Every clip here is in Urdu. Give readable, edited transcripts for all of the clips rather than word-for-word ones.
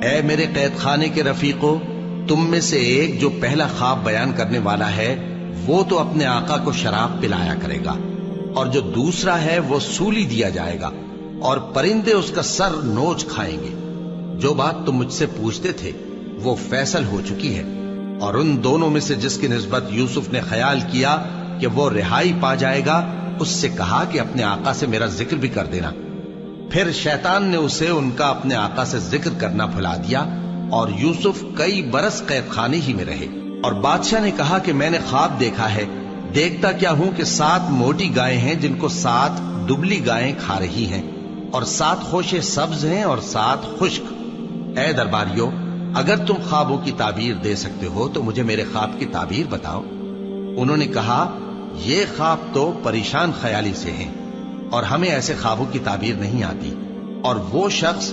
اے میرے قید خانے کے رفیقو، تم میں سے ایک جو پہلا خواب بیان کرنے والا ہے وہ تو اپنے آقا کو شراب پلایا کرے گا، اور جو دوسرا ہے وہ سولی دیا جائے گا اور پرندے اس کا سر نوچ کھائیں گے۔ جو بات تم مجھ سے پوچھتے تھے وہ فیصل ہو چکی ہے، اور ان دونوں میں سے جس کی نسبت یوسف نے خیال کیا کہ وہ رہائی پا جائے گا، اس سے کہا کہ اپنے آقا سے میرا ذکر بھی کر دینا۔ پھر شیطان نے اسے ان کا اپنے آقا سے ذکر کرنا بھلا دیا، اور یوسف کئی برس قید خانے ہی میں رہے۔ اور بادشاہ نے کہا کہ میں نے خواب دیکھا ہے، دیکھتا کیا ہوں کہ 7 موٹی گائیں ہیں جن کو 7 دبلی گائیں کھا رہی ہیں، اور 7 خوشے سبز ہیں اور 7 خشک۔ اے درباریو، اگر تم خوابوں کی تعبیر دے سکتے ہو تو مجھے میرے خواب کی تعبیر بتاؤ۔ انہوں نے کہا، یہ خواب تو پریشان خیالی سے ہیں، اور ہمیں ایسے خوابوں کی تعبیر نہیں آتی۔ اور وہ شخص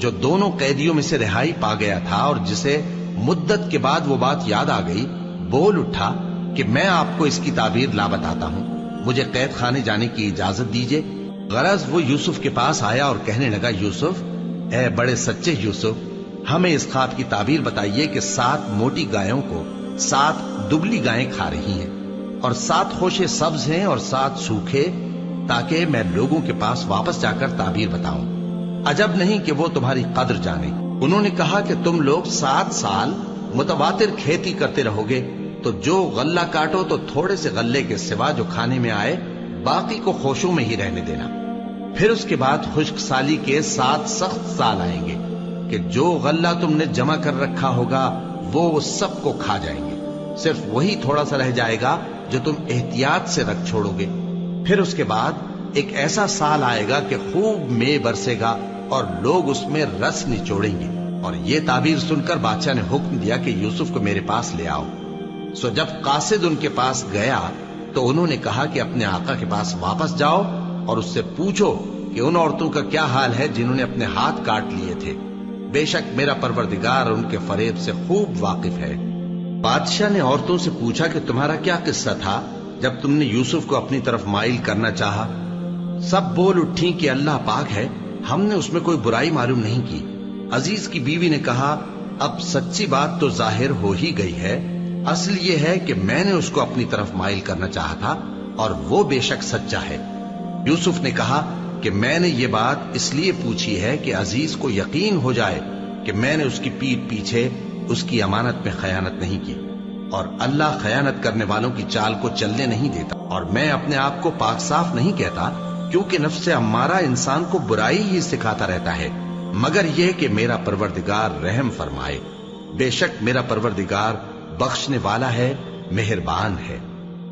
جو دونوں قیدیوں میں سے رہائی پا گیا تھا اور جسے مدت کے بعد وہ بات یاد آ گئی، بول اٹھا کہ میں آپ کو اس کی تعبیر لا بتاتا ہوں، مجھے قید خانے جانے کی اجازت دیجیے۔ غرض وہ یوسف کے پاس آیا اور کہنے لگا، یوسف، اے بڑے سچے یوسف، ہمیں اس خواب کی تعبیر بتائیے کہ 7 موٹی گایوں کو 7 دبلی گائیں کھا رہی ہیں، اور 7 خوشے سبز ہیں اور 7 سوکھے، تاکہ میں لوگوں کے پاس واپس جا کر تعبیر بتاؤں۔ عجب نہیں کہ وہ تمہاری قدر جانے۔ انہوں نے کہا کہ تم لوگ 7 سال متواتر کھیتی کرتے رہو گے، تو جو غلہ کاٹو تو تھوڑے سے غلے کے سوا جو کھانے میں آئے باقی کو خوشوں میں ہی رہنے دینا۔ پھر اس کے بعد خشک سالی کے 7 سخت سال آئیں گے کہ جو غلہ تم نے جمع کر رکھا ہوگا وہ سب کو کھا جائیں گے، صرف وہی تھوڑا سا رہ جائے گا جو تم احتیاط سے رکھ چھوڑو گے۔ پھر اس کے بعد ایک ایسا سال آئے گا کہ خوب مے برسے گا اور لوگ اس میں رس نچوڑیں گے۔ اور یہ تعبیر سن کر بادشاہ نے حکم دیا کہ یوسف کو میرے پاس لے آؤ۔ سو جب قاصد ان کے پاس گیا تو انہوں نے کہا کہ اپنے آقا کے پاس واپس جاؤ اور اس سے پوچھو کہ ان عورتوں کا کیا حال ہے جنہوں نے اپنے ہاتھ کاٹ لیے تھے، بے شک میرا پروردگار ان کے فریب سے خوب واقف ہے۔ بادشاہ نے عورتوں سے پوچھا کہ تمہارا کیا قصہ تھا جب تم نے یوسف کو اپنی طرف مائل کرنا چاہا؟ سب بول اٹھیں کہ اللہ پاک ہے، ہم نے اس میں کوئی برائی معلوم نہیں کی۔ عزیز کی بیوی نے کہا، اب سچی بات تو ظاہر ہو ہی گئی ہے، اصل یہ ہے کہ میں نے اس کو اپنی طرف مائل کرنا چاہا تھا اور وہ بے شک سچا ہے۔ یوسف نے کہا کہ میں نے یہ بات اس لیے پوچھی ہے کہ عزیز کو یقین ہو جائے کہ میں نے اس کی پیٹھ پیچھے اس کی امانت میں خیانت نہیں کی، اور اللہ خیانت کرنے والوں کی چال کو چلنے نہیں دیتا۔ اور میں اپنے آپ کو پاک صاف نہیں کہتا، کیونکہ نفس امارہ انسان کو برائی ہی سکھاتا رہتا ہے، مگر یہ کہ میرا پروردگار رحم فرمائے، بے شک میرا پروردگار بخشنے والا ہے، مہربان ہے۔